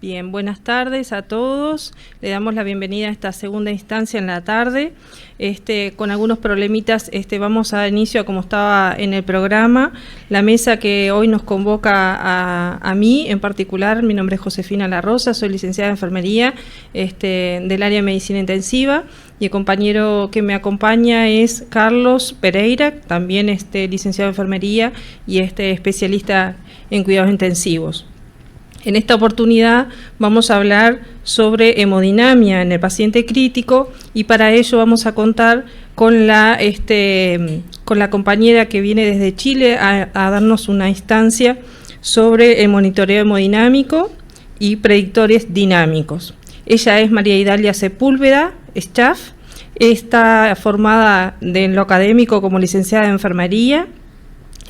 Bien, buenas tardes a todos. Le damos la bienvenida a esta segunda instancia en la tarde. Con algunos problemitas vamos a dar inicio a como estaba en el programa. La mesa que hoy nos convoca a mí en particular, mi nombre es Josefina La Rosa, soy licenciada en enfermería del área de medicina intensiva, y el compañero que me acompaña es Carlos Pereira, también licenciado en enfermería y especialista en cuidados intensivos. En esta oportunidad vamos a hablar sobre hemodinamia en el paciente crítico, y para ello vamos a contar con la compañera que viene desde Chile a darnos una instancia sobre el monitoreo hemodinámico y predictores dinámicos. Ella es María Idalia Sepúlveda, staff, está formada en lo académico como licenciada en enfermería,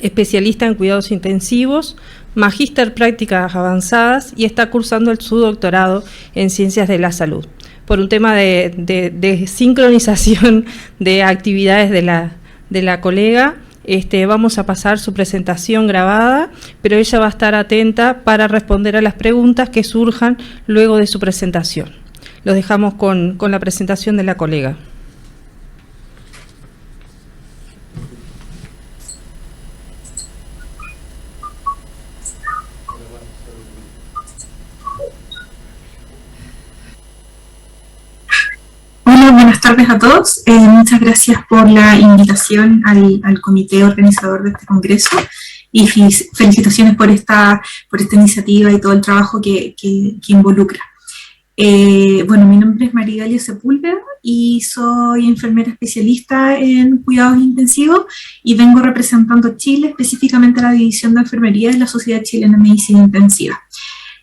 especialista en cuidados intensivos, magíster prácticas avanzadas, y está cursando su doctorado en ciencias de la salud. Por un tema de sincronización de actividades de la colega, vamos a pasar su presentación grabada, pero ella va a estar atenta para responder a las preguntas que surjan luego de su presentación. Los dejamos con la presentación de la colega. Hola, buenas tardes a todos. Muchas gracias por la invitación al comité organizador de este congreso, y felicitaciones por esta iniciativa y todo el trabajo que involucra. Bueno, mi nombre es María Idalia Sepúlveda y soy enfermera especialista en cuidados intensivos, y vengo representando a Chile, específicamente a la División de Enfermería de la Sociedad Chilena de Medicina Intensiva.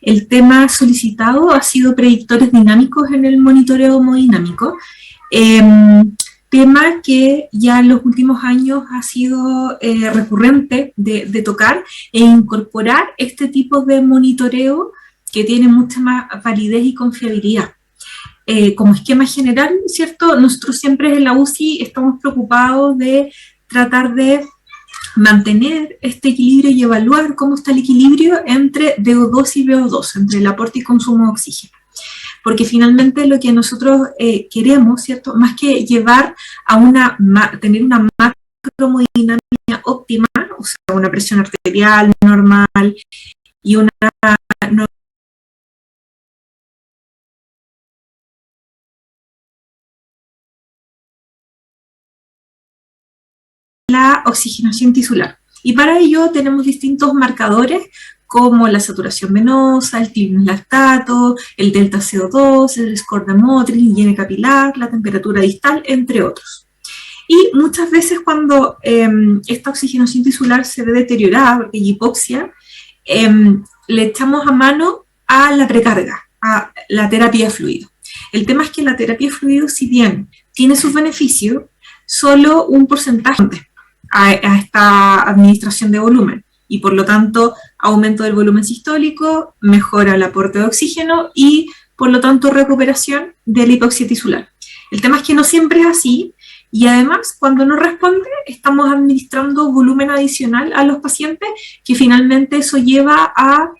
El tema solicitado ha sido predictores dinámicos en el monitoreo hemodinámico, tema que ya en los últimos años ha sido recurrente de tocar e incorporar este tipo de monitoreo que tiene mucha más validez y confiabilidad. Como esquema general, ¿cierto? Nosotros siempre en la UCI estamos preocupados de tratar de mantener este equilibrio y evaluar cómo está el equilibrio entre DO2 y VO2, entre el aporte y consumo de oxígeno. Porque finalmente lo que nosotros queremos, ¿cierto?, más que llevar a tener una macrohemodinámica óptima, o sea, una presión arterial normal y una la oxigenación tisular. Y para ello tenemos distintos marcadores como la saturación venosa, el clínico lactato, el delta CO2, el score de Mottrin, higiene capilar, la temperatura distal, entre otros. Y muchas veces cuando esta oxigenación tisular se ve deteriorada, porque hay hipoxia, le echamos a mano a la precarga, a la terapia de fluido. El tema es que la terapia de fluido, si bien tiene sus beneficios, solo un porcentaje a esta administración de volumen, y por lo tanto aumento del volumen sistólico, mejora el aporte de oxígeno y por lo tanto recuperación de la hipoxia tisular. El tema es que no siempre es así, y además cuando no responde estamos administrando volumen adicional a los pacientes, que finalmente eso lleva a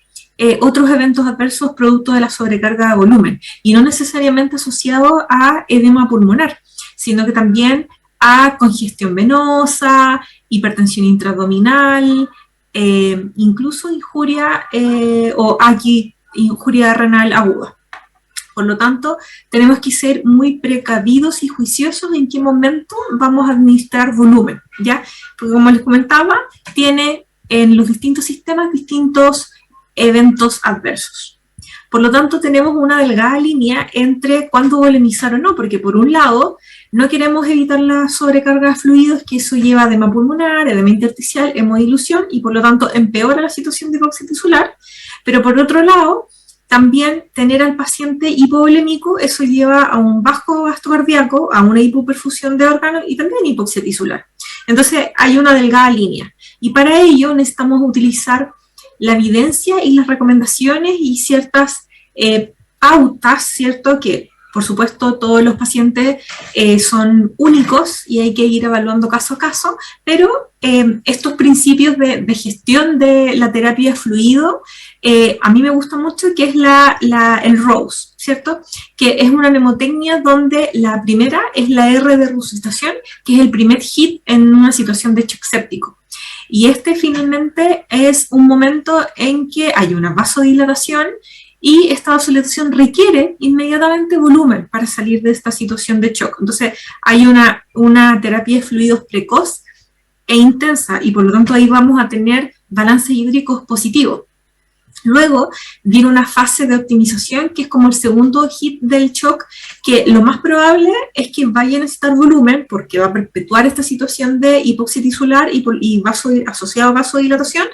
otros eventos adversos producto de la sobrecarga de volumen, y no necesariamente asociado a edema pulmonar, sino que también a congestión venosa, hipertensión intraabdominal, incluso injuria injuria renal aguda. Por lo tanto, tenemos que ser muy precavidos y juiciosos en qué momento vamos a administrar volumen, ¿ya? Porque como les comentaba, tiene en los distintos sistemas distintos eventos adversos. Por lo tanto, tenemos una delgada línea entre cuándo volumizar o no, porque por un lado, no queremos evitar la sobrecarga de fluidos, que eso lleva a edema pulmonar, edema intersticial, hemodilución, y por lo tanto empeora la situación de hipoxia tisular. Pero por otro lado, también tener al paciente hipovolémico, eso lleva a un bajo gasto cardíaco, a una hipoperfusión de órganos y también hipoxia tisular. Entonces hay una delgada línea, y para ello necesitamos utilizar la evidencia y las recomendaciones y ciertas pautas, ¿cierto?, que Por supuesto, todos los pacientes son únicos y hay que ir evaluando caso a caso, pero estos principios de gestión de la terapia de fluido, a mí me gusta mucho, que es el ROSE, ¿cierto? Que es una mnemotecnia donde la primera es la R de resucitación, que es el primer hit en una situación de shock séptico. Y este finalmente es un momento en que hay una vasodilatación y esta vasodilatación requiere inmediatamente volumen para salir de esta situación de shock. Entonces hay una terapia de fluidos precoz e intensa y por lo tanto ahí vamos a tener balances hídricos positivos. Luego viene una fase de optimización que es como el segundo hit del shock, que lo más probable es que vaya a necesitar volumen porque va a perpetuar esta situación de hipoxia tisular y asociado a vasodilatación,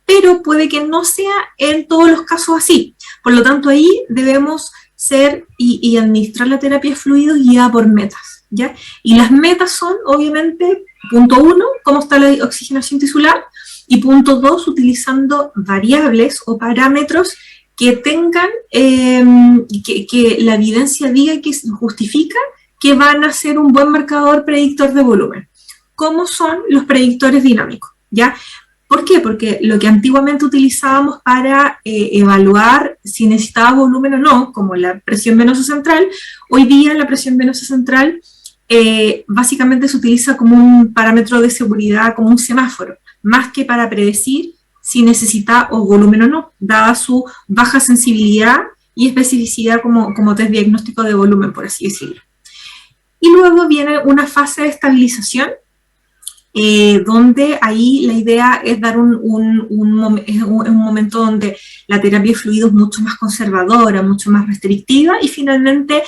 pero puede que no sea en todos los casos así. Por lo tanto, ahí debemos ser y administrar la terapia de fluidos guiada por metas, ¿ya? Y las metas son, obviamente, punto 1, cómo está la oxigenación tisular, y punto 2, utilizando variables o parámetros que tengan, que la evidencia diga que justifica que van a ser un buen marcador predictor de volumen. ¿Cómo son los predictores dinámicos? ¿Ya? ¿Por qué? Porque lo que antiguamente utilizábamos para evaluar si necesitaba volumen o no, como la presión venosa central, hoy día la presión venosa central básicamente se utiliza como un parámetro de seguridad, como un semáforo, más que para predecir si necesita o volumen o no, dada su baja sensibilidad y especificidad como test diagnóstico de volumen, por así decirlo. Y luego viene una fase de estabilización, donde ahí la idea es dar un momento donde la terapia de fluidos es mucho más conservadora, mucho más restrictiva, y finalmente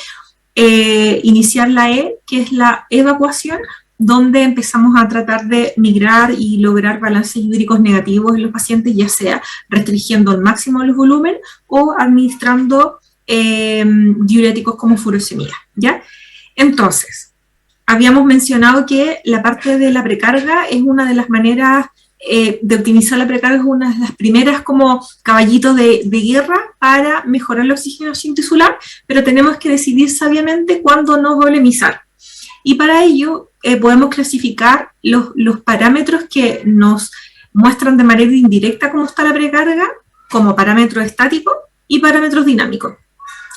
iniciar la E, que es la evacuación, donde empezamos a tratar de migrar y lograr balances hídricos negativos en los pacientes, ya sea restringiendo al máximo los volúmenes o administrando diuréticos como furosemida, ¿ya? Entonces, habíamos mencionado que la parte de la precarga es una de las maneras de optimizar la precarga, es una de las primeras como caballitos de guerra para mejorar la oxigenación tisular, pero tenemos que decidir sabiamente cuándo no volemizar. Y para ello podemos clasificar los parámetros que nos muestran de manera indirecta cómo está la precarga, como parámetros estáticos y parámetros dinámicos.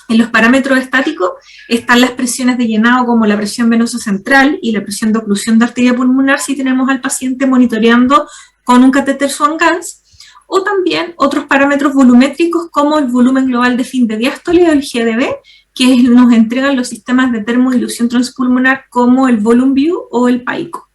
En los parámetros estáticos están las presiones de llenado, como la presión venosa central y la presión de oclusión de arteria pulmonar, si tenemos al paciente monitoreando con un catéter Swan-Ganz, o también otros parámetros volumétricos como el volumen global de fin de diástole o el GDB, que nos entregan los sistemas de termodilución transpulmonar como el VolumeView o el PAICO.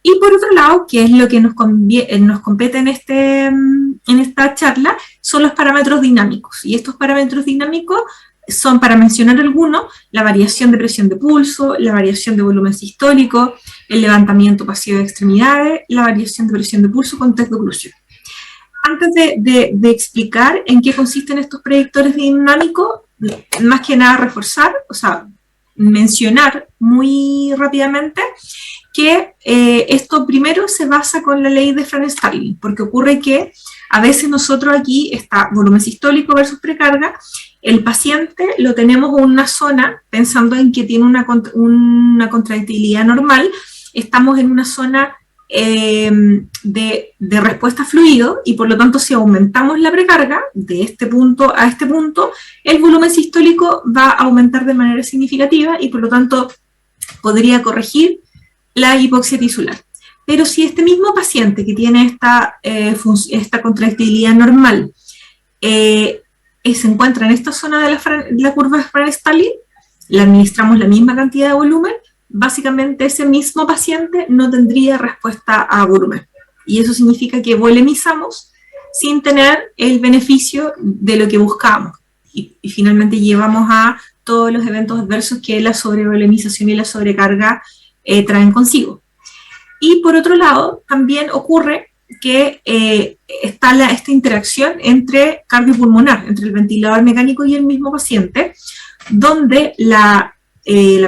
Y por otro lado, que es lo que nos compete en esta charla, son los parámetros dinámicos. Y estos parámetros dinámicos son, para mencionar algunos, la variación de presión de pulso, la variación de volumen sistólico, el levantamiento pasivo de extremidades, la variación de presión de pulso con test de oclusión. Antes de explicar en qué consisten estos predictores dinámicos, más que nada reforzar, o sea, mencionar muy rápidamente que esto primero se basa con la ley de Franz-Starling, porque ocurre que a veces nosotros aquí está volumen sistólico versus precarga, el paciente lo tenemos en una zona, pensando en que tiene una contractilidad normal, estamos en una zona de respuesta a fluido, y por lo tanto si aumentamos la precarga de este punto a este punto, el volumen sistólico va a aumentar de manera significativa y por lo tanto podría corregir la hipoxia tisular. Pero si este mismo paciente que tiene esta contractilidad normal se encuentra en esta zona de la curva de Franz-Starling, le administramos la misma cantidad de volumen, básicamente ese mismo paciente no tendría respuesta a volumen. Y eso significa que volemizamos sin tener el beneficio de lo que buscábamos. Y finalmente llevamos a todos los eventos adversos que la sobrevolemización y la sobrecarga traen consigo. Y por otro lado, también ocurre que está esta interacción entre cardiopulmonar, entre el ventilador mecánico y el mismo paciente, donde la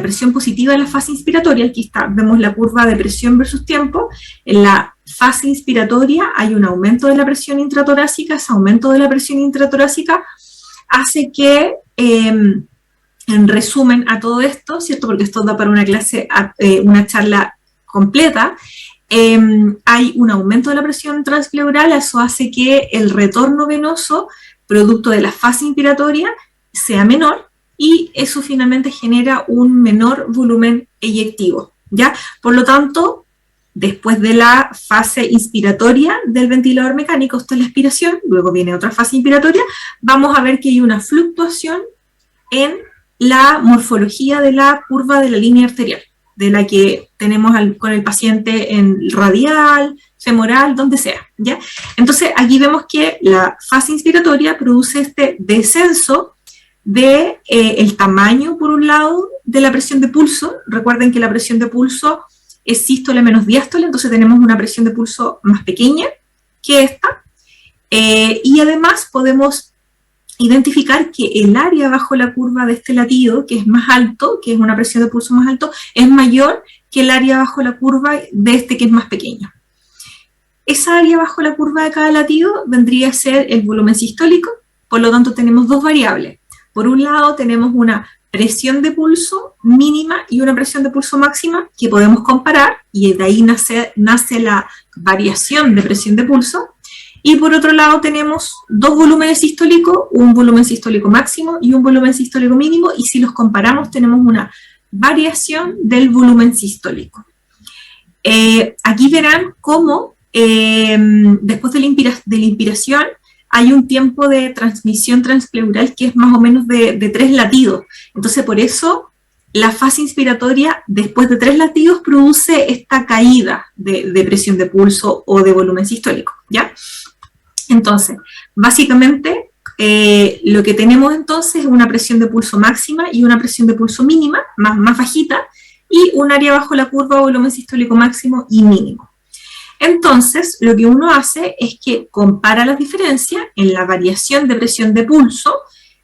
presión positiva en la fase inspiratoria, aquí está, vemos la curva de presión versus tiempo, en la fase inspiratoria hay un aumento de la presión intratorácica, ese aumento de la presión intratorácica hace que en resumen a todo esto, ¿cierto? Porque esto da para una clase, una charla completa. Hay un aumento de la presión transpleural, eso hace que el retorno venoso, producto de la fase inspiratoria, sea menor, y eso finalmente genera un menor volumen eyectivo, ¿ya? Por lo tanto, después de la fase inspiratoria del ventilador mecánico, esto es la aspiración, luego viene otra fase inspiratoria, vamos a ver que hay una fluctuación en la morfología de la curva de la línea arterial, de la que tenemos con el paciente en radial, femoral, donde sea, ¿ya? Entonces, aquí vemos que la fase inspiratoria produce este descenso de el tamaño, por un lado, de la presión de pulso. Recuerden que la presión de pulso es sístole menos diástole, entonces tenemos una presión de pulso más pequeña que esta, y además podemos identificar que el área bajo la curva de este latido, que es más alto, que es una presión de pulso más alto, es mayor que el área bajo la curva de este, que es más pequeño. Esa área bajo la curva de cada latido vendría a ser el volumen sistólico, por lo tanto tenemos dos variables. Por un lado tenemos una presión de pulso mínima y una presión de pulso máxima que podemos comparar, y de ahí nace la variación de presión de pulso. Y por otro lado tenemos dos volúmenes sistólicos, un volumen sistólico máximo y un volumen sistólico mínimo, y si los comparamos tenemos una variación del volumen sistólico. Aquí verán cómo después de la inspiración hay un tiempo de transmisión transpleural que es más o menos de 3 latidos. Entonces por eso la fase inspiratoria después de 3 latidos produce esta caída de presión de pulso o de volumen sistólico, ¿ya? Entonces, básicamente, lo que tenemos entonces es una presión de pulso máxima y una presión de pulso mínima, más bajita, y un área bajo la curva, volumen sistólico máximo y mínimo. Entonces, lo que uno hace es que compara las diferencias. En la variación de presión de pulso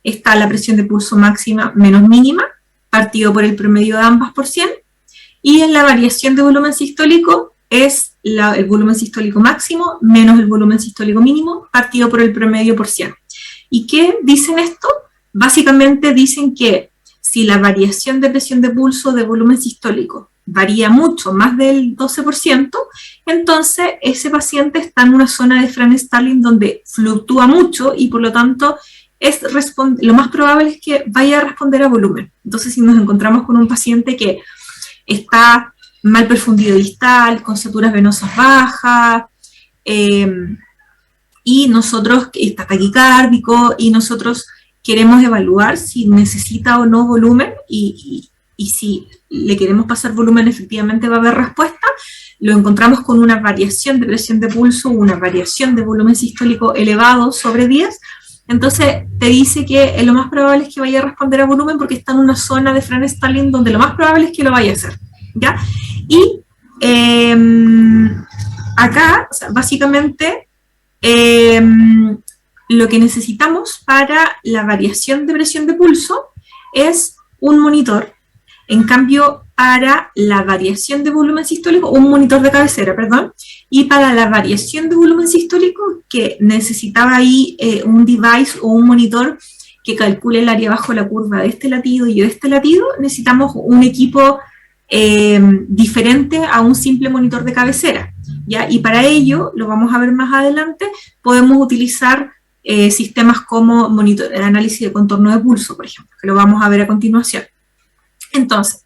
está la presión de pulso máxima menos mínima, partido por el promedio de ambas por 100, y en la variación de volumen sistólico es el volumen sistólico máximo menos el volumen sistólico mínimo, partido por el promedio por 100. ¿Y qué dicen esto? Básicamente dicen que si la variación de presión de pulso de volumen sistólico varía mucho, más del 12%, entonces ese paciente está en una zona de Franz-Starling donde fluctúa mucho y por lo tanto lo más probable es que vaya a responder a volumen. Entonces, si nos encontramos con un paciente que está mal perfundido distal, con saturas venosas bajas, y nosotros, está taquicárdico, y nosotros queremos evaluar si necesita o no volumen, y si le queremos pasar volumen, efectivamente va a haber respuesta. Lo encontramos con una variación de presión de pulso, una variación de volumen sistólico elevado sobre 10, entonces te dice que lo más probable es que vaya a responder a volumen porque está en una zona de Franz-Starling donde lo más probable es que lo vaya a hacer, ¿ya? Y acá, o sea, básicamente, lo que necesitamos para la variación de presión de pulso es un monitor. En cambio, para la variación de volumen sistólico, un monitor de cabecera, perdón, y para la variación de volumen sistólico, que necesitaba ahí un device o un monitor que calcule el área bajo la curva de este latido y de este latido, necesitamos un equipo diferente a un simple monitor de cabecera, ¿ya? Y para ello, lo vamos a ver más adelante, podemos utilizar sistemas como análisis de contorno de pulso, por ejemplo, que lo vamos a ver a continuación. Entonces,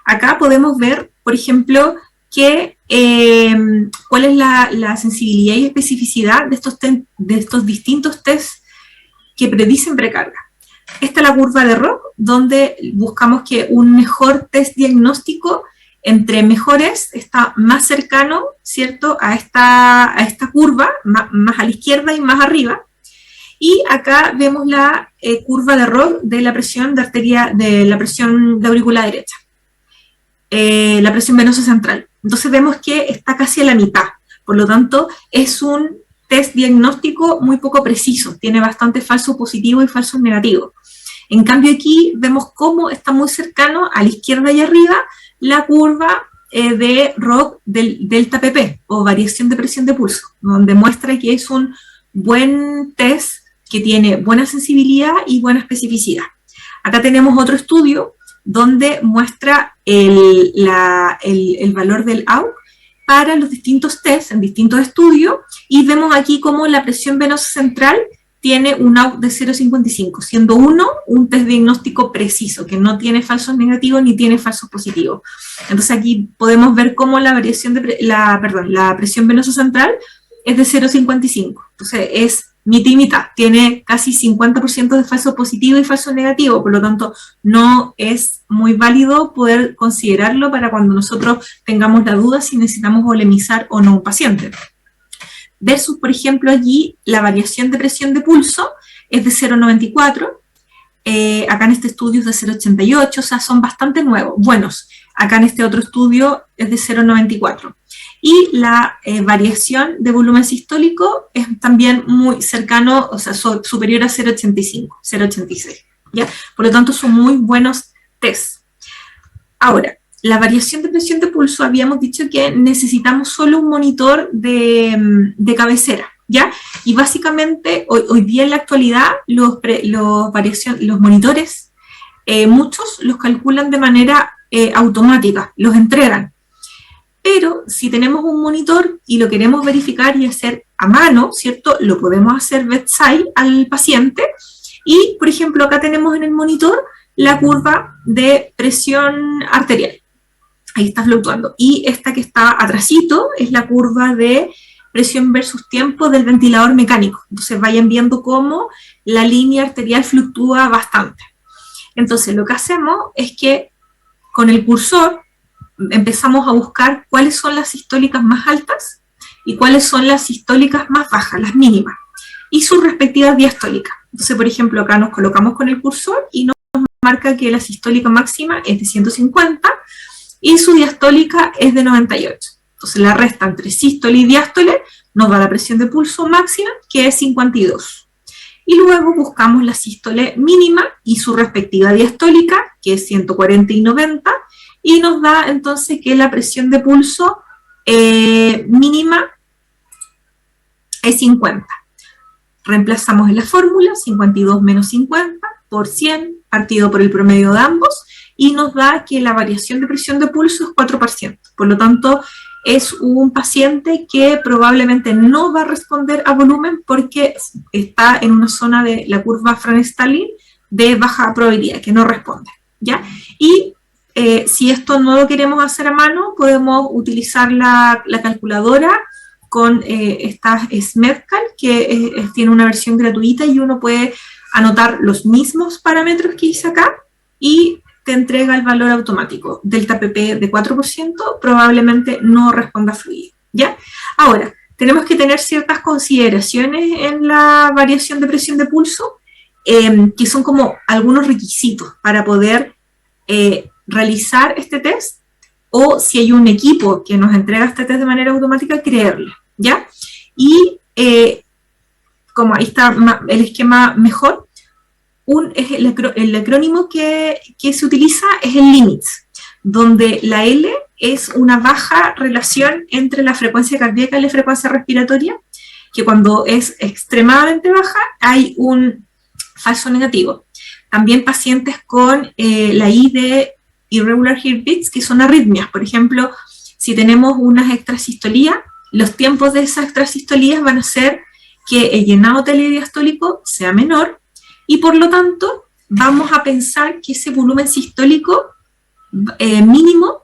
acá podemos ver, por ejemplo, que, cuál es la sensibilidad y especificidad de estos distintos tests que predicen precarga. Esta es la curva de Rock, donde buscamos que un mejor test diagnóstico entre mejores está más cercano, ¿cierto?, a esta curva, más a la izquierda y más arriba. Y acá vemos la curva de Rock de la presión de arteria, de la presión de aurícula derecha, la presión venosa central. Entonces vemos que está casi a la mitad, por lo tanto es un test diagnóstico muy poco preciso, tiene bastante falso positivo y falsos negativos. En cambio aquí vemos cómo está muy cercano a la izquierda y arriba la curva de Rock del delta PP, o variación de presión de pulso, donde muestra que es un buen test que tiene buena sensibilidad y buena especificidad. Acá tenemos otro estudio donde muestra el valor del AUC para los distintos tests en distintos estudios, y vemos aquí cómo la presión venosa central tiene un AUC de 0,55, siendo 1 un test diagnóstico preciso, que no tiene falsos negativos ni tiene falsos positivos. Entonces aquí podemos ver cómo la variación de la presión venosa central es de 0,55. Entonces es mitad y mitad, tiene casi 50% de falso positivo y falso negativo, por lo tanto no es muy válido poder considerarlo para cuando nosotros tengamos la duda si necesitamos volemizar o no un paciente. Versus, por ejemplo, allí la variación de presión de pulso es de 0,94, acá en este estudio es de 0,88, o sea, son bastante nuevos, buenos. Acá en este otro estudio es de 0,94. Y la variación de volumen sistólico es también muy cercano, o sea, superior a 0,85, 0,86, ¿ya? Por lo tanto, son muy buenos tests. Ahora, la variación de presión de pulso, habíamos dicho que necesitamos solo un monitor de cabecera, ¿ya? Y básicamente, hoy día en la actualidad, los monitores, muchos los calculan de manera automática, los entregan. Pero si tenemos un monitor y lo queremos verificar y hacer a mano, ¿cierto? Lo podemos hacer bedside al paciente. Y, por ejemplo, acá tenemos en el monitor la curva de presión arterial. Ahí está fluctuando. Y esta que está atrasito es la curva de presión versus tiempo del ventilador mecánico. Entonces vayan viendo cómo la línea arterial fluctúa bastante. Entonces lo que hacemos es que con el cursor empezamos a buscar cuáles son las sistólicas más altas y cuáles son las sistólicas más bajas, las mínimas, y sus respectivas diastólicas. Entonces, por ejemplo, acá nos colocamos con el cursor y nos marca que la sistólica máxima es de 150 y su diastólica es de 98. Entonces, la resta entre sístole y diástole nos da la presión de pulso máxima, que es 52. Y luego buscamos la sístole mínima y su respectiva diastólica, que es 140 y 90, y nos da entonces que la presión de pulso mínima es 50. Reemplazamos en la fórmula 52 menos 50 por 100 partido por el promedio de ambos, y nos da que la variación de presión de pulso es 4%. Por lo tanto, es un paciente que probablemente no va a responder a volumen porque está en una zona de la curva Fran-Stalin de baja probabilidad, que no responde, ¿ya? Y si esto no lo queremos hacer a mano, podemos utilizar la calculadora con esta SMEDCAL, que tiene una versión gratuita y uno puede anotar los mismos parámetros que hice acá y te entrega el valor automático. Delta PP de 4% probablemente no responda fluido, ¿ya? Ahora, tenemos que tener ciertas consideraciones en la variación de presión de pulso, que son como algunos requisitos para poder realizar este test, o si hay un equipo que nos entrega este test de manera automática, creerle, ¿ya? Y como ahí está el esquema mejor, el acrónimo que se utiliza es el LIMITS, donde la L es una baja relación entre la frecuencia cardíaca y la frecuencia respiratoria, que cuando es extremadamente baja hay un falso negativo. También pacientes con la I de irregular heartbeats, que son arritmias. Por ejemplo, si tenemos unas extrasistolías, los tiempos de esas extrasistolías van a ser que el llenado telediastólico sea menor, y por lo tanto vamos a pensar que ese volumen sistólico mínimo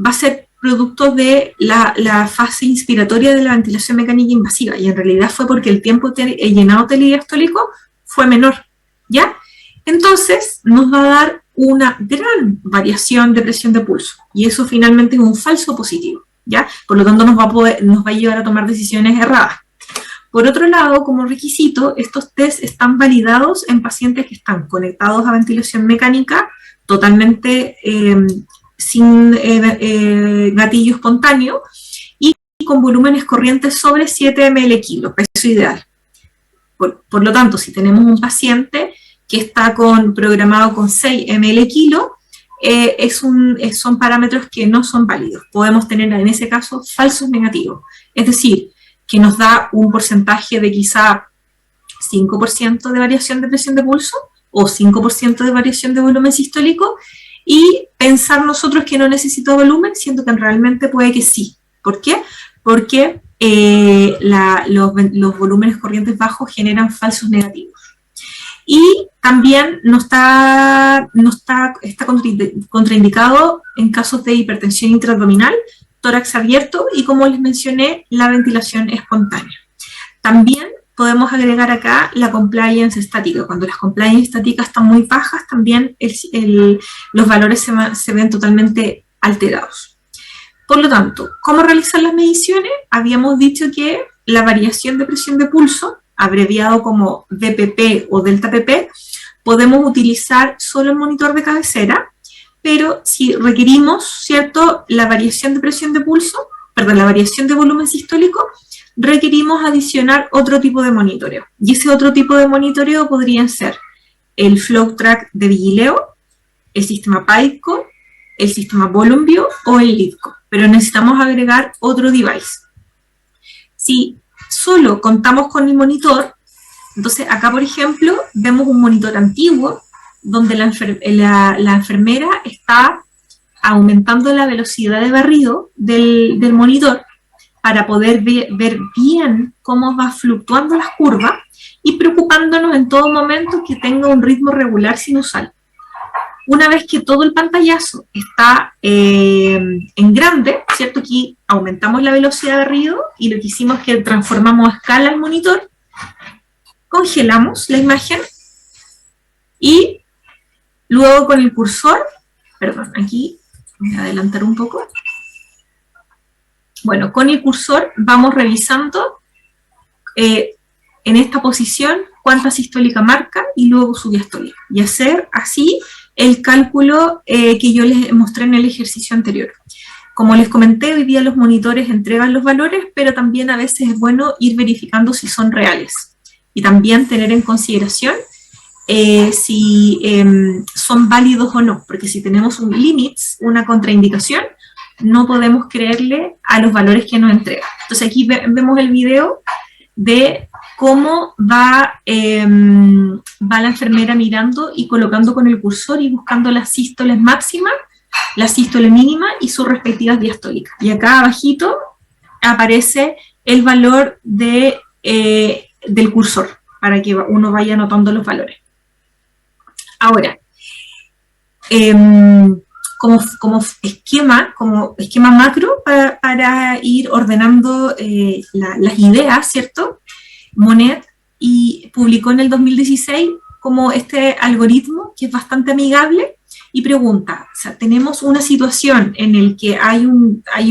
va a ser producto de la fase inspiratoria de la ventilación mecánica invasiva, y en realidad fue porque el tiempo de llenado telediastólico fue menor, ¿ya? Entonces nos va a dar una gran variación de presión de pulso, y eso finalmente es un falso positivo, ¿ya? Por lo tanto nos va a llevar a tomar decisiones erradas. Por otro lado, como requisito, estos test están validados en pacientes que están conectados a ventilación mecánica totalmente sin gatillo espontáneo y con volúmenes corrientes sobre 7 ml kilo, peso ideal. Por lo tanto, si tenemos un paciente que está programado con 6 ml kilo, son parámetros que no son válidos. Podemos tener en ese caso falsos negativos. Es decir, que nos da un porcentaje de quizá 5% de variación de presión de pulso, o 5% de variación de volumen sistólico, y pensar nosotros que no necesito volumen, siendo que realmente puede que sí. ¿Por qué? Porque los volúmenes corrientes bajos generan falsos negativos. Y también está contraindicado en casos de hipertensión intraabdominal, tórax abierto y, como les mencioné, la ventilación espontánea. También podemos agregar acá la compliance estática. Cuando las compliance estáticas están muy bajas, también los valores se ven totalmente alterados. Por lo tanto, ¿cómo realizar las mediciones? Habíamos dicho que la variación de presión de pulso, abreviado como DPP o delta PP, podemos utilizar solo el monitor de cabecera, pero si requerimos, ¿cierto?, la variación de presión de pulso, perdón, la variación de volumen sistólico, requerimos adicionar otro tipo de monitoreo. Y ese otro tipo de monitoreo podrían ser el FlowTrack de Vigileo, el sistema PAICO, el sistema VolumeView o el LIDCO. Pero necesitamos agregar otro device. Si solo contamos con el monitor, entonces acá, por ejemplo, vemos un monitor antiguo donde la enfermera está aumentando la velocidad de barrido del monitor para poder ver bien cómo va fluctuando las curvas y preocupándonos en todo momento que tenga un ritmo regular sinusal. Una vez que todo el pantallazo está en grande, ¿cierto? Aquí aumentamos la velocidad de barrido y lo que hicimos es que transformamos a escala el monitor, congelamos la imagen y luego con el cursor, perdón, aquí voy a adelantar un poco. Bueno, con el cursor vamos revisando en esta posición cuánta sistólica marca y luego su diastólica. Y hacer así el cálculo que yo les mostré en el ejercicio anterior. Como les comenté, hoy día los monitores entregan los valores, pero también a veces es bueno ir verificando si son reales. Y también tener en consideración si son válidos o no, porque si tenemos un limits, una contraindicación, no podemos creerle a los valores que nos entrega. Entonces aquí vemos el video de cómo va la enfermera mirando y colocando con el cursor y buscando las sístoles máximas, la sístole mínima y sus respectivas diastólicas. Y acá abajito aparece el valor del cursor, para que uno vaya anotando los valores. Ahora, como esquema macro para ir ordenando las ideas, ¿cierto? Monet publicó en el 2016 como este algoritmo que es bastante amigable y pregunta, o sea, tenemos una situación en la que hay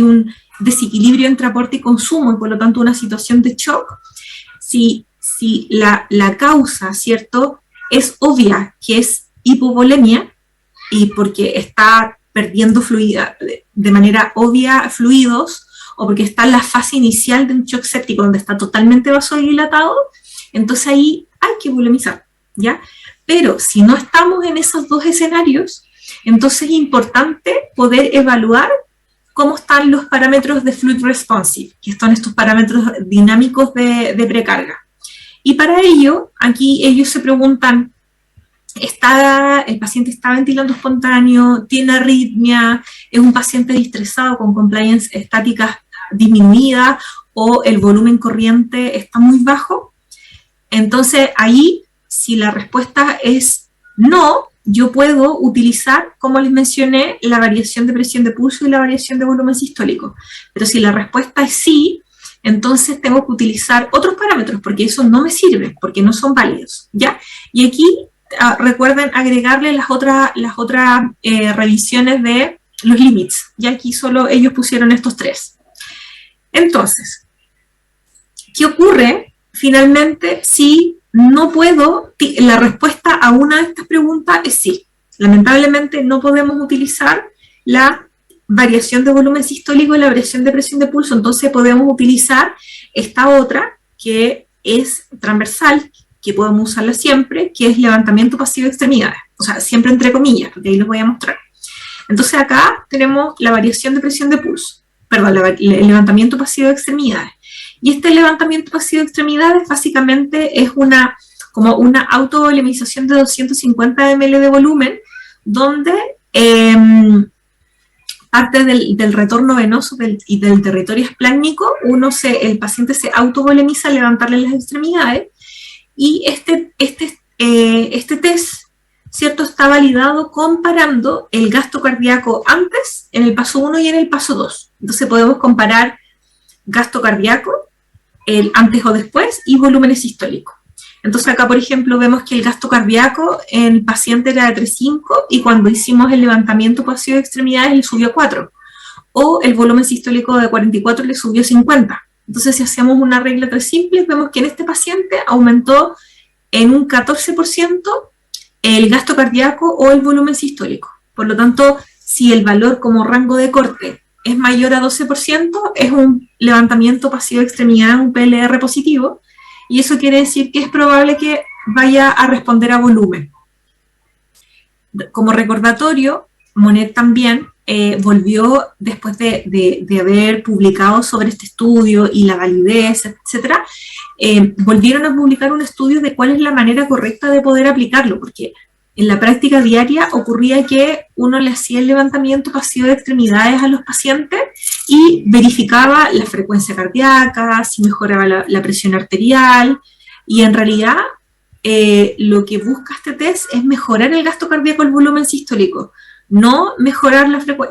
un desequilibrio entre aporte y consumo y por lo tanto una situación de shock. Si la causa, ¿cierto?, es obvia, que es hipovolemia, y porque está perdiendo de manera obvia fluidos, o porque está en la fase inicial de un shock séptico, donde está totalmente vasodilatado, entonces ahí hay que volemizar, ¿ya? Pero si no estamos en esos dos escenarios, entonces es importante poder evaluar cómo están los parámetros de fluid responsive, que son estos parámetros dinámicos de precarga. Y para ello, aquí ellos se preguntan, ¿el paciente está ventilando espontáneo? ¿Tiene arritmia? ¿Es un paciente distresado con compliance estáticas disminuida? ¿O el volumen corriente está muy bajo? Entonces ahí, si la respuesta es no, yo puedo utilizar, como les mencioné, la variación de presión de pulso y la variación de volumen sistólico. Pero si la respuesta es sí, entonces tengo que utilizar otros parámetros, porque eso no me sirve, porque no son válidos, ¿ya? Y aquí recuerden agregarle las otras revisiones de los límites, ya aquí solo ellos pusieron estos tres. Entonces, ¿qué ocurre finalmente si no puedo? La respuesta a una de estas preguntas es sí. Lamentablemente no podemos utilizar la variación de volumen sistólico y la variación de presión de pulso, entonces podemos utilizar esta otra que es transversal, que podemos usarla siempre, que es levantamiento pasivo de extremidades, o sea, siempre entre comillas, porque ahí les voy a mostrar. Entonces acá tenemos la variación de presión de pulso, perdón, el levantamiento pasivo de extremidades. Y este levantamiento pasivo de extremidades básicamente es una como una autovolemización de 250 ml de volumen, donde parte del retorno venoso y del territorio esplásmico, el paciente se autovolemiza al levantarle las extremidades, y este test, ¿cierto?, está validado comparando el gasto cardíaco antes, en el paso 1 y en el paso 2. Entonces podemos comparar gasto cardíaco, el antes o después, y volúmenes sistólicos. Entonces acá, por ejemplo, vemos que el gasto cardíaco en el paciente era de 3,5 y cuando hicimos el levantamiento pasivo de extremidades le subió 4. O el volumen sistólico de 44 le subió 50. Entonces, si hacemos una regla 3 simple, vemos que en este paciente aumentó en un 14% el gasto cardíaco o el volumen sistólico. Por lo tanto, si el valor como rango de corte es mayor a 12%, es un levantamiento pasivo de extremidad, un PLR positivo, y eso quiere decir que es probable que vaya a responder a volumen. Como recordatorio, Monet también volvió, después de haber publicado sobre este estudio y la validez, etc., volvieron a publicar un estudio de cuál es la manera correcta de poder aplicarlo, porque en la práctica diaria ocurría que uno le hacía el levantamiento pasivo de extremidades a los pacientes y verificaba la frecuencia cardíaca, si mejoraba la presión arterial, y en realidad lo que busca este test es mejorar el gasto cardíaco, el volumen sistólico, no mejorar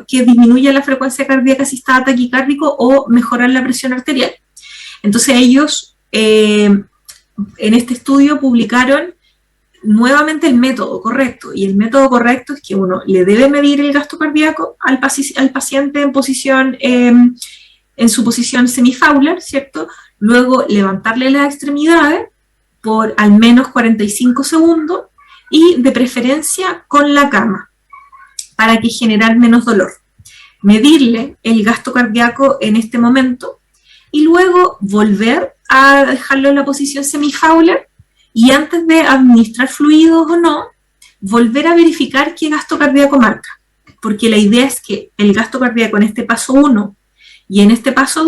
que disminuya la frecuencia cardíaca si está taquicárdico o mejorar la presión arterial. Entonces ellos en este estudio publicaron nuevamente el método correcto, y el método correcto es que uno le debe medir el gasto cardíaco al paciente en su posición semi-Fowler, ¿cierto? Luego levantarle las extremidades por al menos 45 segundos y de preferencia con la cama para que generar menos dolor. Medirle el gasto cardíaco en este momento y luego volver a dejarlo en la posición semi-Fowler, y antes de administrar fluidos o no, volver a verificar qué gasto cardíaco marca, porque la idea es que el gasto cardíaco en este paso 1 y en este paso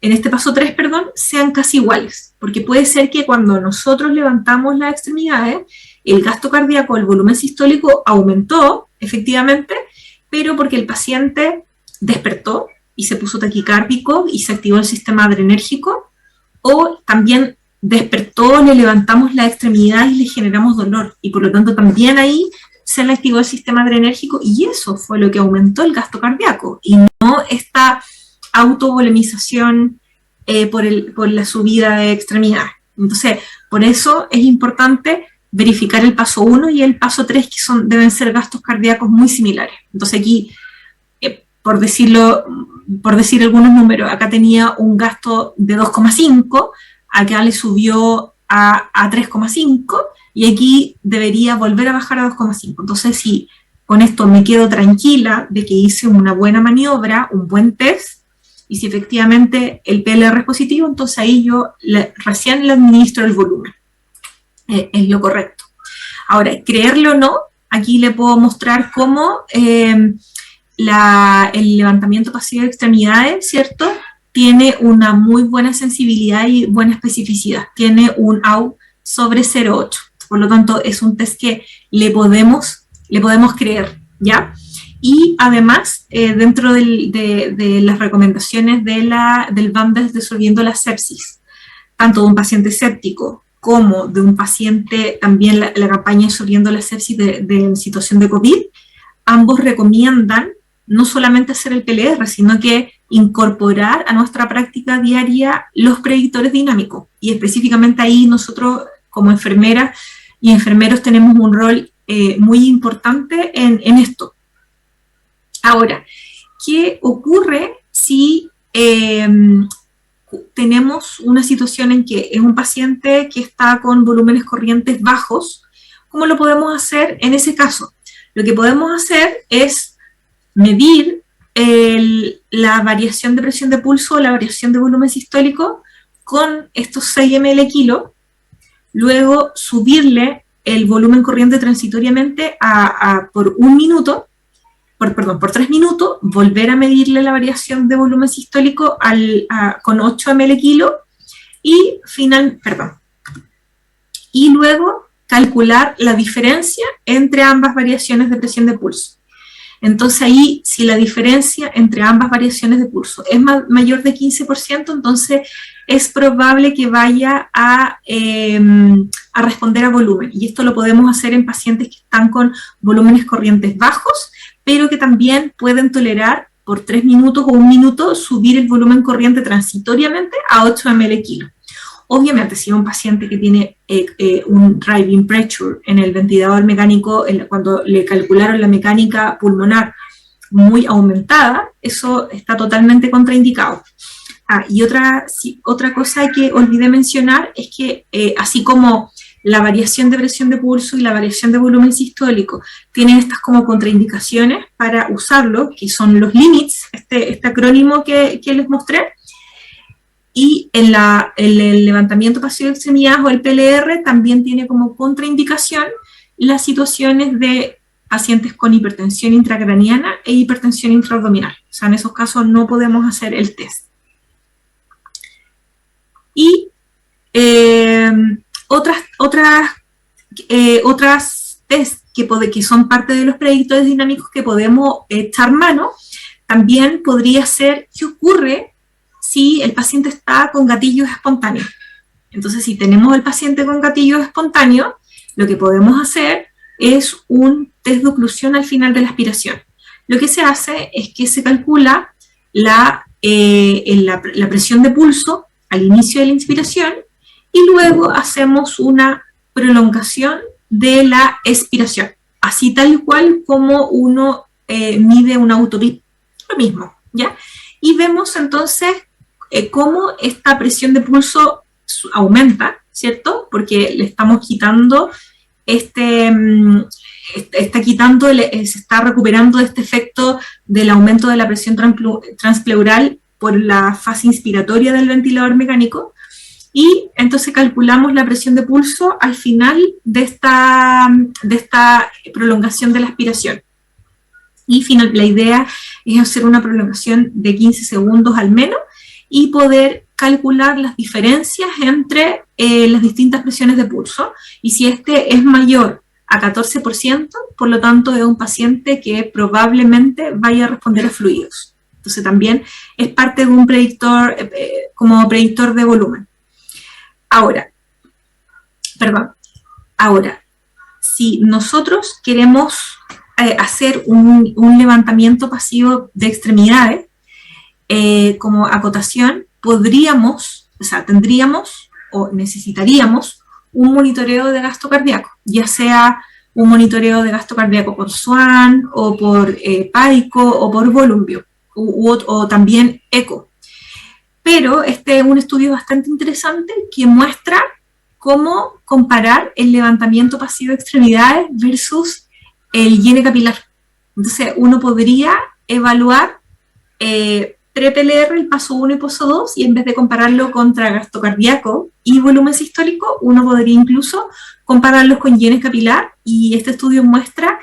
3, perdón, sean casi iguales, porque puede ser que cuando nosotros levantamos las extremidades, el gasto cardíaco, el volumen sistólico aumentó, efectivamente, pero porque el paciente despertó y se puso taquicárdico y se activó el sistema adrenérgico, o también despertó, le levantamos la extremidad y le generamos dolor, y por lo tanto también ahí se le activó el sistema adrenérgico, y eso fue lo que aumentó el gasto cardíaco, y no esta autovolemización por la subida de extremidades. Entonces, por eso es importante verificar el paso 1 y el paso 3, que deben ser gastos cardíacos muy similares. Entonces aquí, por decir algunos números, acá tenía un gasto de 2,5, acá le subió a 3,5, y aquí debería volver a bajar a 2,5. Entonces, si con esto me quedo tranquila de que hice una buena maniobra, un buen test, y si efectivamente el PLR es positivo, entonces ahí yo recién le administro el volumen. Es lo correcto. Ahora, creerlo o no, aquí le puedo mostrar cómo el levantamiento pasivo de extremidades, ¿cierto?, tiene una muy buena sensibilidad y buena especificidad. Tiene un AU sobre 0,8. Por lo tanto, es un test que le podemos creer, ¿ya? Y además, dentro de las recomendaciones del BAMDES Disolviendo la Sepsis, tanto de un paciente séptico como de un paciente, también la campaña Disolviendo la Sepsis de situación de COVID, ambos recomiendan no solamente hacer el PLR, sino que incorporar a nuestra práctica diaria los predictores dinámicos. Y específicamente ahí nosotros, como enfermeras y enfermeros, tenemos un rol muy importante en esto. Ahora, ¿qué ocurre si tenemos una situación en que es un paciente que está con volúmenes corrientes bajos? ¿Cómo lo podemos hacer en ese caso? Lo que podemos hacer es medir la variación de presión de pulso o la variación de volumen sistólico con estos 6 ml kilo, luego subirle el volumen corriente transitoriamente por 3 minutos, volver a medirle la variación de volumen sistólico con 8 ml kilo, y y luego calcular la diferencia entre ambas variaciones de presión de pulso. Entonces ahí, si la diferencia entre ambas variaciones de pulso es mayor de 15%, entonces es probable que vaya a responder a volumen. Y esto lo podemos hacer en pacientes que están con volúmenes corrientes bajos, pero que también pueden tolerar por 3 minutos o 1 minuto subir el volumen corriente transitoriamente a 8 ml/kg. Obviamente, si es un paciente que tiene un driving pressure en el ventilador mecánico, cuando le calcularon la mecánica pulmonar muy aumentada, eso está totalmente contraindicado. Y otra cosa que olvidé mencionar es que así como la variación de presión de pulso y la variación de volumen sistólico tienen estas como contraindicaciones para usarlo, que son los limits, este acrónimo que les mostré, y el levantamiento pasivo de extremidades o el PLR también tiene como contraindicación las situaciones de pacientes con hipertensión intracraniana e hipertensión intraabdominal. O sea, en esos casos no podemos hacer el test. Y otras test que son parte de los predictores dinámicos que podemos echar mano, también podría ser qué ocurre si el paciente está con gatillos espontáneos. Entonces, si tenemos el paciente con gatillos espontáneos, lo que podemos hacer es un test de oclusión al final de la aspiración. Lo que se hace es que se calcula la presión de pulso al inicio de la inspiración y luego hacemos una prolongación de la expiración, así tal cual como uno mide una autopista, lo mismo, ¿ya? Y vemos entonces cómo esta presión de pulso aumenta, ¿cierto? Porque le estamos quitando se está recuperando este efecto del aumento de la presión transpleural por la fase inspiratoria del ventilador mecánico, y entonces calculamos la presión de pulso al final de esta prolongación de la aspiración. Y la idea es hacer una prolongación de 15 segundos al menos y poder calcular las diferencias entre las distintas presiones de pulso, y si este es mayor a 14%, por lo tanto es un paciente que probablemente vaya a responder a fluidos. Entonces también es parte de un predictor, como predictor de volumen. Ahora, si nosotros queremos hacer un levantamiento pasivo de extremidades, como acotación, tendríamos o necesitaríamos un monitoreo de gasto cardíaco, ya sea un monitoreo de gasto cardíaco por Swan, o por PAICO, o por Volumbio, o también ECO. Pero este es un estudio bastante interesante que muestra cómo comparar el levantamiento pasivo de extremidades versus el hiene capilar. Entonces, uno podría evaluar pre-PLR, el paso 1 y paso 2, y en vez de compararlo contra gasto cardíaco y volumen sistólico, uno podría incluso compararlos con hiene capilar, y este estudio muestra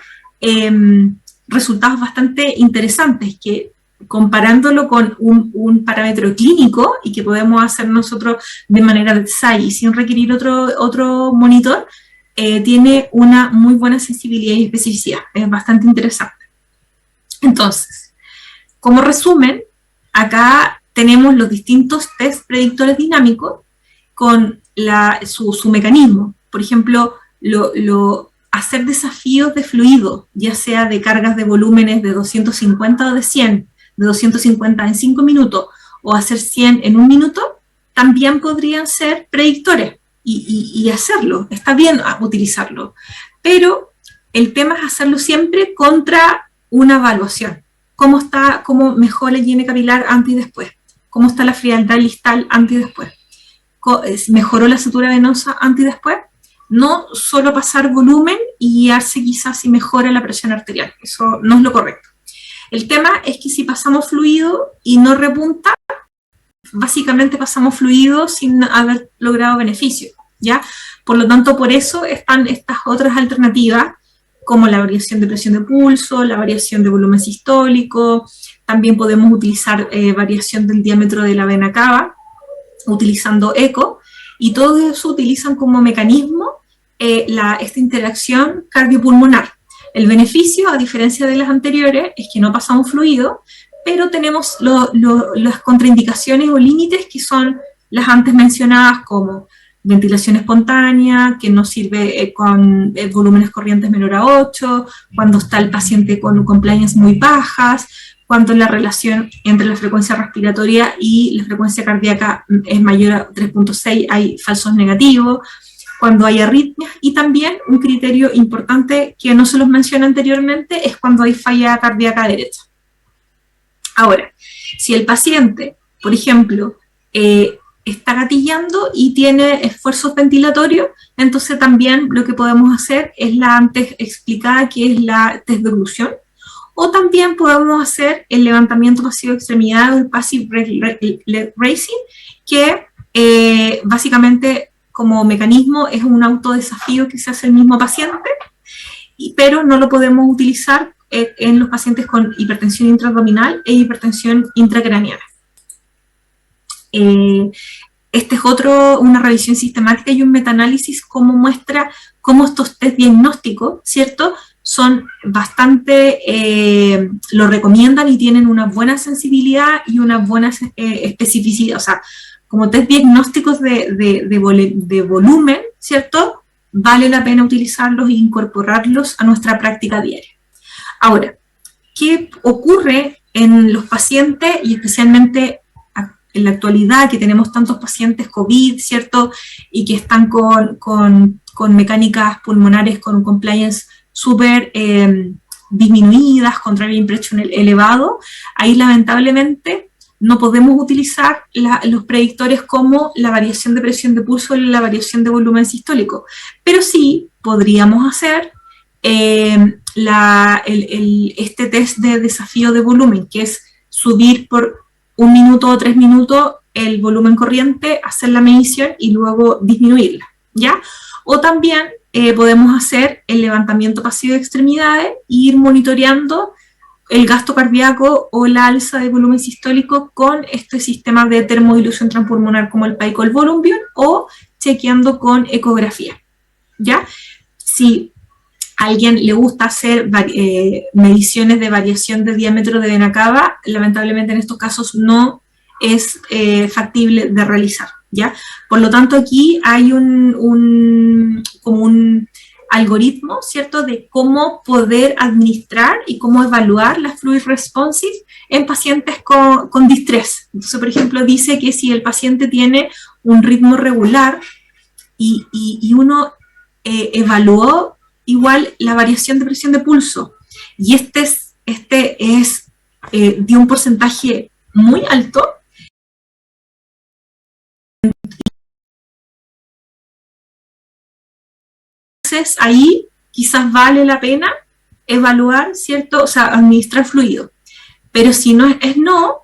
resultados bastante interesantes, que comparándolo con un parámetro clínico, y que podemos hacer nosotros de manera de SAI sin requerir otro monitor, tiene una muy buena sensibilidad y especificidad. Es bastante interesante. Entonces, como resumen, acá tenemos los distintos test predictores dinámicos con su mecanismo. Por ejemplo, hacer desafíos de fluido, ya sea de cargas de volúmenes de 250 o de 100, de 250 en 5 minutos, o hacer 100 en 1 minuto, también podrían ser predictores, y hacerlo, está bien utilizarlo, pero el tema es hacerlo siempre contra una evaluación. ¿Cómo mejora el hiene capilar antes y después? ¿Cómo está la frialdad listal antes y después? ¿Mejoró la sutura venosa antes y después? No solo pasar volumen y guiarse quizás si mejora la presión arterial, eso no es lo correcto. El tema es que si pasamos fluido y no repunta, básicamente pasamos fluido sin haber logrado beneficio, ¿ya? Por lo tanto, por eso están estas otras alternativas, como la variación de presión de pulso, la variación de volumen sistólico. También podemos utilizar variación del diámetro de la vena cava, utilizando ECO, y todo eso utilizan como mecanismo esta interacción cardiopulmonar. El beneficio, a diferencia de las anteriores, es que no pasamos fluido, pero tenemos las contraindicaciones o límites que son las antes mencionadas, como ventilación espontánea, que no sirve con volúmenes corrientes menor a 8, cuando está el paciente con compliance muy bajas, cuando la relación entre la frecuencia respiratoria y la frecuencia cardíaca es mayor a 3.6, hay falsos negativos, cuando hay arritmias, y también un criterio importante que no se los mencioné anteriormente es cuando hay falla cardíaca derecha. Ahora, si el paciente, por ejemplo, está gatillando y tiene esfuerzos ventilatorios, entonces también lo que podemos hacer es la antes explicada, que es la test de oclusión, o también podemos hacer el levantamiento pasivo de extremidades, el passive leg raising, que básicamente como mecanismo es un autodesafío que se hace el mismo paciente, pero no lo podemos utilizar en los pacientes con hipertensión intraabdominal e hipertensión intracraneana. Este es una revisión sistemática y un metaanálisis como muestra cómo estos test diagnósticos, ¿cierto?, son bastante, lo recomiendan y tienen una buena sensibilidad y una buena especificidad, o sea, como test diagnósticos de volumen, ¿cierto?, vale la pena utilizarlos e incorporarlos a nuestra práctica diaria. Ahora, ¿qué ocurre en los pacientes, y especialmente en la actualidad, que tenemos tantos pacientes COVID, ¿cierto?, y que están con mecánicas pulmonares con un compliance súper disminuidas, contrario pressure elevado? Ahí lamentablemente no podemos utilizar los predictores como la variación de presión de pulso y la variación de volumen sistólico, pero sí podríamos hacer este test de desafío de volumen, que es subir por 1 minuto o 3 minutos el volumen corriente, hacer la medición y luego disminuirla, ¿ya? O también podemos hacer el levantamiento pasivo de extremidades e ir monitoreando el gasto cardíaco o la alza de volumen sistólico con este sistema de termodilución transpulmonar como el PICO Volume o chequeando con ecografía, ¿ya? Si a alguien le gusta hacer mediciones de variación de diámetro de vena cava, lamentablemente en estos casos no es factible de realizar, ¿ya? Por lo tanto, aquí hay como un algoritmo, ¿cierto?, de cómo poder administrar y cómo evaluar la fluid responsive en pacientes con distrés. Entonces, por ejemplo, dice que si el paciente tiene un ritmo regular y uno evaluó igual la variación de presión de pulso, y dio un porcentaje muy alto, entonces ahí quizás vale la pena evaluar, ¿cierto?, o sea, administrar fluido. Pero si no es no,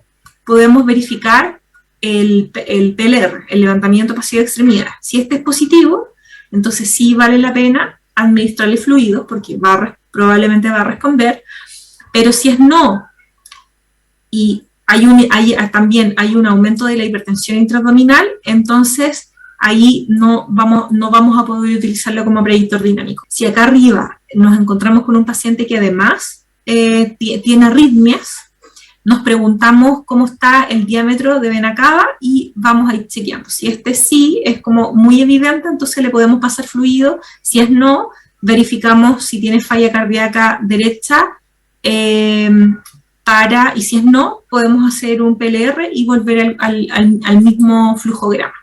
podemos verificar el PLR, el levantamiento pasivo de extremidad. Si este es positivo, entonces sí vale la pena administrarle fluido, porque probablemente va a responder. Pero si es no, y también hay un aumento de la hipertensión intraabdominal, entonces ahí no vamos a poder utilizarlo como predictor dinámico. Si acá arriba nos encontramos con un paciente que además tiene arritmias, nos preguntamos cómo está el diámetro de vena cava y vamos a ir chequeando. Si este sí es como muy evidente, entonces le podemos pasar fluido. Si es no, verificamos si tiene falla cardíaca derecha, y si es no, podemos hacer un PLR y volver al mismo flujograma.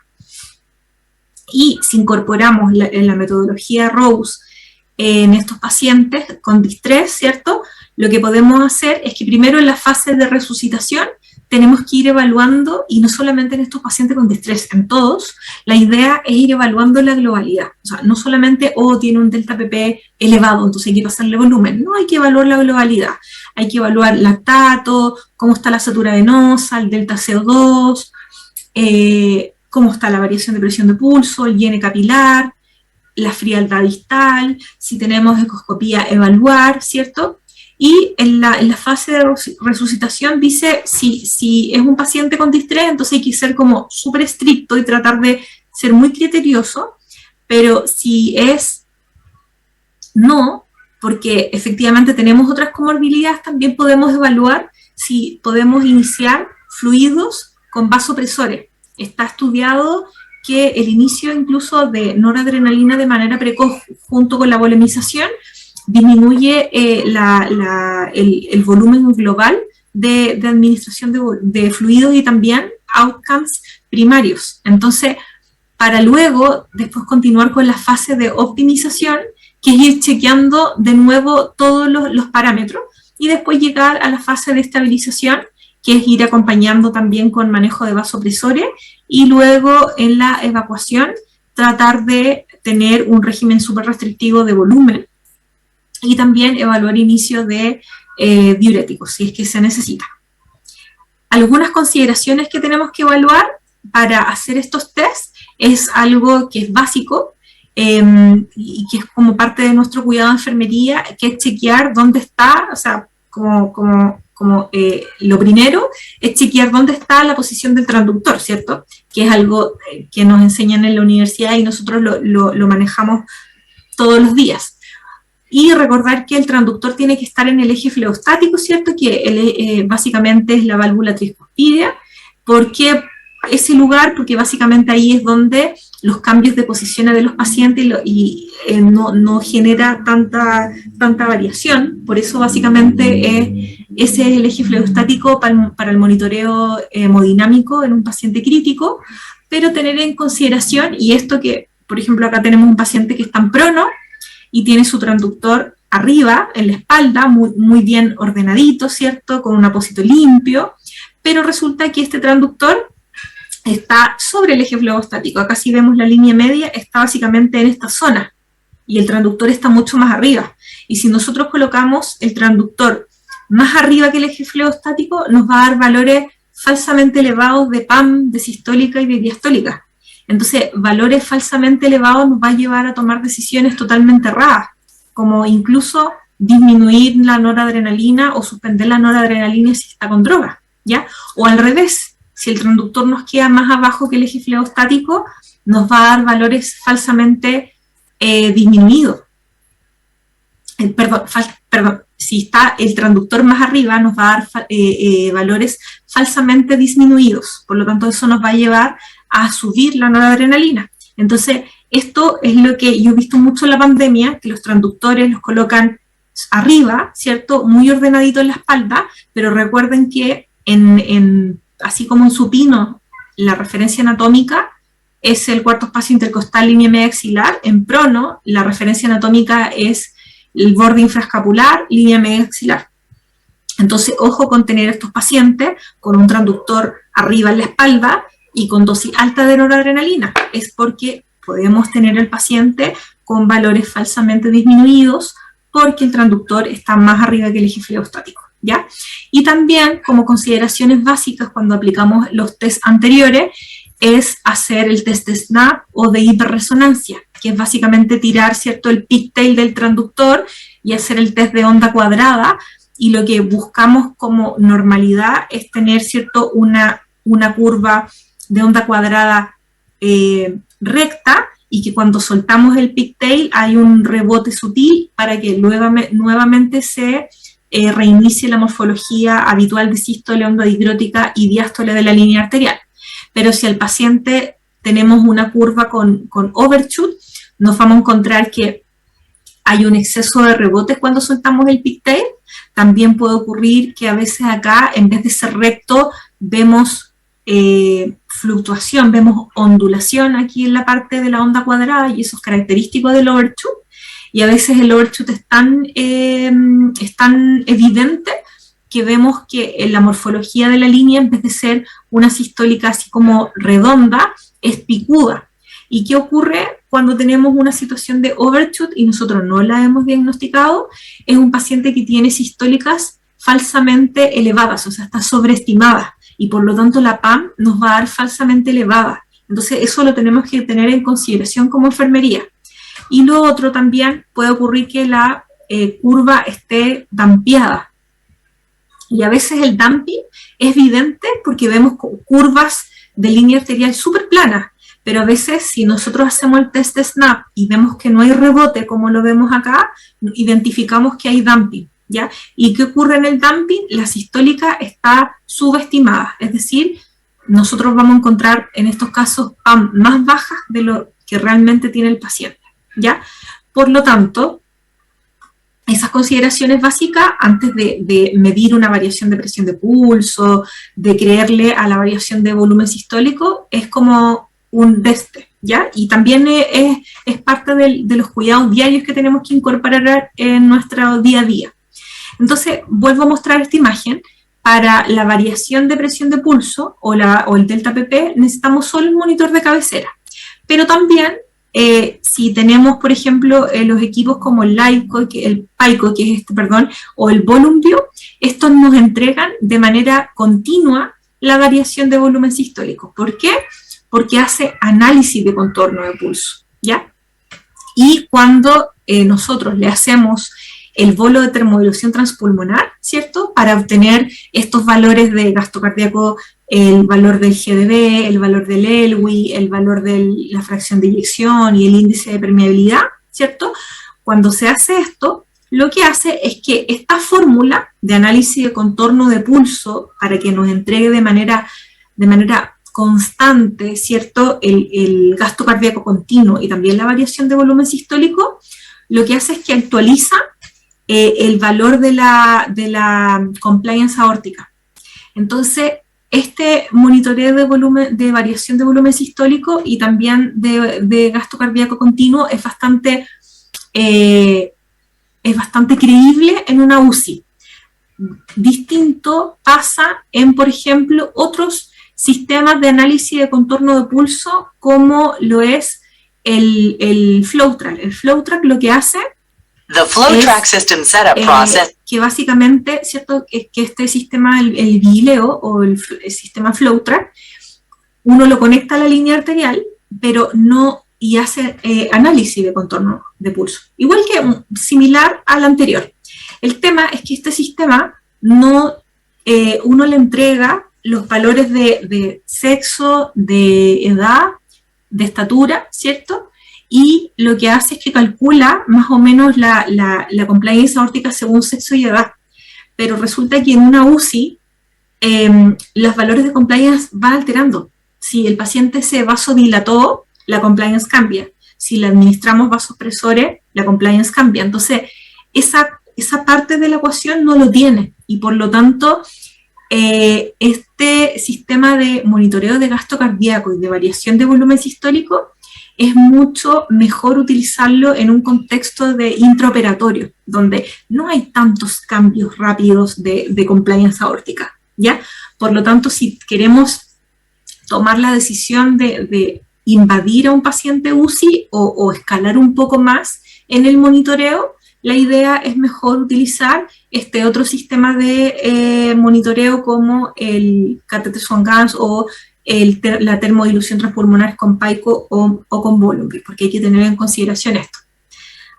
Y si incorporamos en la metodología Rose en estos pacientes con distrés, ¿cierto?, lo que podemos hacer es que primero en la fase de resucitación tenemos que ir evaluando, y no solamente en estos pacientes con distrés, en todos, la idea es ir evaluando la globalidad. O sea, no solamente, tiene un delta PP elevado, entonces hay que pasarle volumen. No, hay que evaluar la globalidad. Hay que evaluar lactato, cómo está la satura venosa, el delta CO2, cómo está la variación de presión de pulso, el IN capilar, la frialdad distal, si tenemos ecoscopía, evaluar, ¿cierto? Y en la fase de resucitación dice, si es un paciente con distrés, entonces hay que ser como súper estricto y tratar de ser muy criterioso, pero si es No, porque efectivamente tenemos otras comorbilidades, también podemos evaluar si podemos iniciar fluidos con vasopresores. Está estudiado que el inicio incluso de noradrenalina de manera precoz junto con la volemización disminuye el volumen global de administración de fluidos y también outcomes primarios. Entonces, para luego después continuar con la fase de optimización, que es ir chequeando de nuevo todos los parámetros, y después llegar a la fase de estabilización, que es ir acompañando también con manejo de vasopresores, y luego en la evacuación tratar de tener un régimen súper restrictivo de volumen, y también evaluar inicio de diuréticos, si es que se necesita. Algunas consideraciones que tenemos que evaluar para hacer estos tests es algo que es básico, y que es como parte de nuestro cuidado de enfermería, que es chequear dónde está, o sea, lo primero es chequear dónde está la posición del transductor, ¿cierto? Que es algo que nos enseñan en la universidad y nosotros lo manejamos todos los días. Y recordar que el transductor tiene que estar en el eje fleostático, ¿cierto? Que básicamente es la válvula tricuspidea. ¿Por qué ese lugar? Porque básicamente ahí es donde los cambios de posiciones de los pacientes no genera tanta variación. Por eso básicamente ese es el eje fleostático para el monitoreo hemodinámico en un paciente crítico, pero tener en consideración, y esto que, por ejemplo, acá tenemos un paciente que está en prono y tiene su transductor arriba, en la espalda, muy bien ordenadito, ¿cierto? Con un apósito limpio, pero resulta que este transductor está sobre el eje fleostático. Acá si vemos la línea media, está básicamente en esta zona, y el transductor está mucho más arriba. Y si nosotros colocamos el transductor más arriba que el eje fleostático, nos va a dar valores falsamente elevados de PAM, de sistólica y de diastólica. Entonces, valores falsamente elevados nos va a llevar a tomar decisiones totalmente erradas, como incluso disminuir la noradrenalina o suspender la noradrenalina si está con droga, ¿ya? O al revés, si el transductor nos queda más abajo que el eje fleostático, nos va a dar valores falsamente disminuidos. Si está el transductor más arriba, nos va a dar valores falsamente disminuidos. Por lo tanto, eso nos va a llevar a subir la noradrenalina. Entonces, esto es lo que yo he visto mucho en la pandemia, que los transductores los colocan arriba, ¿cierto? Muy ordenadito en la espalda, pero recuerden que así como en supino, la referencia anatómica es el cuarto espacio intercostal, línea media axilar. En prono, la referencia anatómica es el borde infraescapular, línea media axilar. Entonces, ojo con tener a estos pacientes con un transductor arriba en la espalda y con dosis alta de noradrenalina. Es porque podemos tener al paciente con valores falsamente disminuidos porque el transductor está más arriba que el eje fleostático, ¿ya? Y también, como consideraciones básicas cuando aplicamos los test anteriores, es hacer el test de SNAP o de hiperresonancia, que es básicamente tirar, ¿cierto?, el pigtail del transductor y hacer el test de onda cuadrada, y lo que buscamos como normalidad es tener, ¿cierto?, una curva de onda cuadrada recta, y que cuando soltamos el pigtail hay un rebote sutil para que nuevamente se reinicie la morfología habitual de sístole, onda dicrótica y diástole de la línea arterial. Pero si al paciente tenemos una curva con overshoot, nos vamos a encontrar que hay un exceso de rebotes cuando soltamos el pigtail. También puede ocurrir que a veces acá, en vez de ser recto, vemos fluctuación, vemos ondulación aquí en la parte de la onda cuadrada, y eso es característico del overshoot. Y a veces el overshoot es tan evidente que vemos que en la morfología de la línea, en vez de ser una sistólica así como redonda, es picuda. ¿Y qué ocurre cuando tenemos una situación de overshoot y nosotros no la hemos diagnosticado? Es un paciente que tiene sistólicas falsamente elevadas, o sea, está sobreestimada, y por lo tanto la PAM nos va a dar falsamente elevada. Entonces eso lo tenemos que tener en consideración como enfermería. Y lo otro también, puede ocurrir que la curva esté dampeada. Y a veces el damping es evidente porque vemos curvas de línea arterial súper planas, pero a veces si nosotros hacemos el test de SNAP y vemos que no hay rebote, como lo vemos acá, identificamos que hay dumping, ¿ya? ¿Y qué ocurre en el dumping? La sistólica está subestimada, es decir, nosotros vamos a encontrar en estos casos PAM más bajas de lo que realmente tiene el paciente, ¿ya? Por lo tanto, esas consideraciones básicas, antes de medir una variación de presión de pulso, de creerle a la variación de volumen sistólico, es como un DESPE, ¿ya? Y también es parte de los cuidados diarios que tenemos que incorporar en nuestro día a día. Entonces, vuelvo a mostrar esta imagen. Para la variación de presión de pulso o el delta PP necesitamos solo un monitor de cabecera, pero también si tenemos, por ejemplo, los equipos como el PICO, que es o el Volumbio, estos nos entregan de manera continua la variación de volumen sistólico. ¿Por qué? Porque hace análisis de contorno de pulso, ¿ya? Y cuando nosotros le hacemos el bolo de termodilución transpulmonar, ¿cierto? Para obtener estos valores de gasto cardíaco, el valor del GDB, el valor del ELWI, el valor de la fracción de eyección y el índice de permeabilidad, ¿cierto? Cuando se hace esto, lo que hace es que esta fórmula de análisis de contorno de pulso, para que nos entregue de manera constante, ¿cierto? El gasto cardíaco continuo y también la variación de volumen sistólico, lo que hace es que actualiza el valor de la compliance aórtica. Entonces, este monitoreo de variación de volumen sistólico y también de gasto cardíaco continuo es bastante creíble en una UCI. Distinto pasa en, por ejemplo, otros sistemas de análisis de contorno de pulso, como lo es el FlowTrack. El FlowTrack lo que hace que básicamente, ¿cierto?, es que este sistema, el Vigileo o el sistema FlowTrack, uno lo conecta a la línea arterial, pero no, y hace análisis de contorno de pulso. Igual que similar al anterior. El tema es que este sistema no, uno le entrega los valores de sexo, de edad, de estatura, ¿cierto? Y lo que hace es que calcula más o menos la compliance aórtica según sexo y edad. Pero resulta que en una UCI los valores de compliance van alterando. Si el paciente se vasodilató, la compliance cambia. Si le administramos vasopresores, la compliance cambia. Entonces, esa parte de la ecuación no lo tiene. Y por lo tanto, este sistema de monitoreo de gasto cardíaco y de variación de volumen sistólico es mucho mejor utilizarlo en un contexto de intraoperatorio, donde no hay tantos cambios rápidos de compliance aórtica, ¿ya? Por lo tanto, si queremos tomar la decisión de invadir a un paciente UCI o escalar un poco más en el monitoreo, la idea es mejor utilizar este otro sistema de monitoreo como el catéter Swan-Ganz o la termodilución transpulmonar con PICO o con Volumbio, porque hay que tener en consideración esto.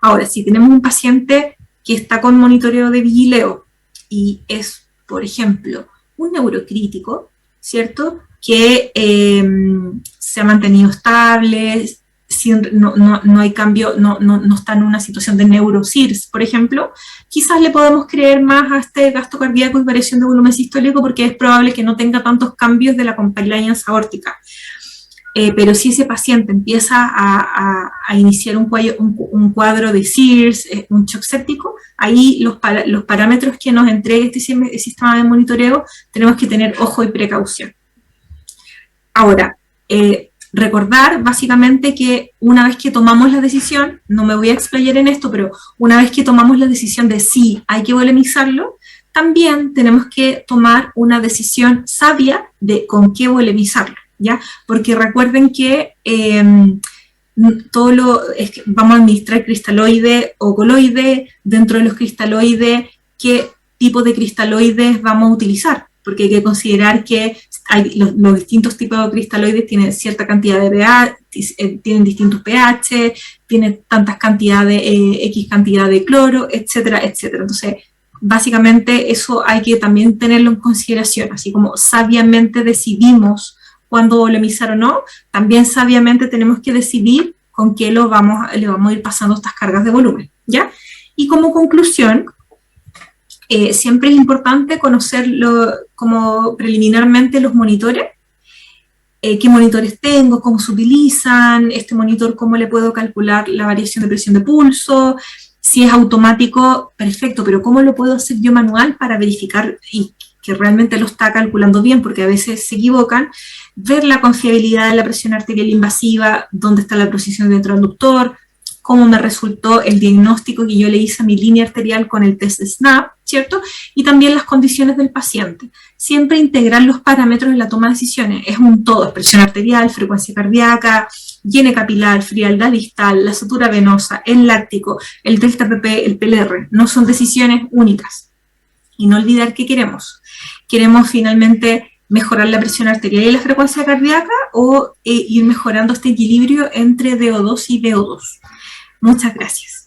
Ahora, si tenemos un paciente que está con monitoreo de Vigileo y es, por ejemplo, un neurocrítico, ¿cierto?, que se ha mantenido estable, no hay cambio, no está en una situación de neurocirs, por ejemplo, quizás le podemos creer más a este gasto cardíaco y variación de volumen sistólico porque es probable que no tenga tantos cambios de la compliance aórtica. Pero si ese paciente empieza a iniciar un cuadro de SIRS, un shock séptico, ahí los parámetros que nos entregue este sistema de monitoreo tenemos que tener ojo y precaución. Ahora, recordar básicamente que una vez que tomamos la decisión, no me voy a explayar en esto, pero una vez que tomamos la decisión de si hay que volemizarlo, también tenemos que tomar una decisión sabia de con qué volemizarlo, ¿ya? Porque recuerden que vamos a administrar cristaloide o coloide, dentro de los cristaloides, qué tipo de cristaloides vamos a utilizar, porque hay que considerar que los distintos tipos de cristaloides tienen cierta cantidad de pH, tienen distintos pH, tienen tantas cantidades, X cantidad de cloro, etcétera, etcétera. Entonces, básicamente eso hay que también tenerlo en consideración, así como sabiamente decidimos cuándo volemizar o no, también sabiamente tenemos que decidir con qué le vamos a ir pasando estas cargas de volumen, ¿ya? Y como conclusión, siempre es importante conocer como preliminarmente los monitores, qué monitores tengo, cómo se utilizan, este monitor cómo le puedo calcular la variación de presión de pulso, si es automático, perfecto, pero cómo lo puedo hacer yo manual para verificar y que realmente lo está calculando bien, porque a veces se equivocan, ver la confiabilidad de la presión arterial invasiva, dónde está la posición del transductor, cómo me resultó el diagnóstico que yo le hice a mi línea arterial con el test SNAP, ¿cierto? Y también las condiciones del paciente. Siempre integrar los parámetros en la toma de decisiones. Es un todo, presión arterial, frecuencia cardíaca, llene capilar, frialdad distal, la sutura venosa, el láctico, el delta PP, el PLR. No son decisiones únicas. Y no olvidar qué queremos. Queremos finalmente mejorar la presión arterial y la frecuencia cardíaca o ir mejorando este equilibrio entre DO2 y VO2. Muchas gracias.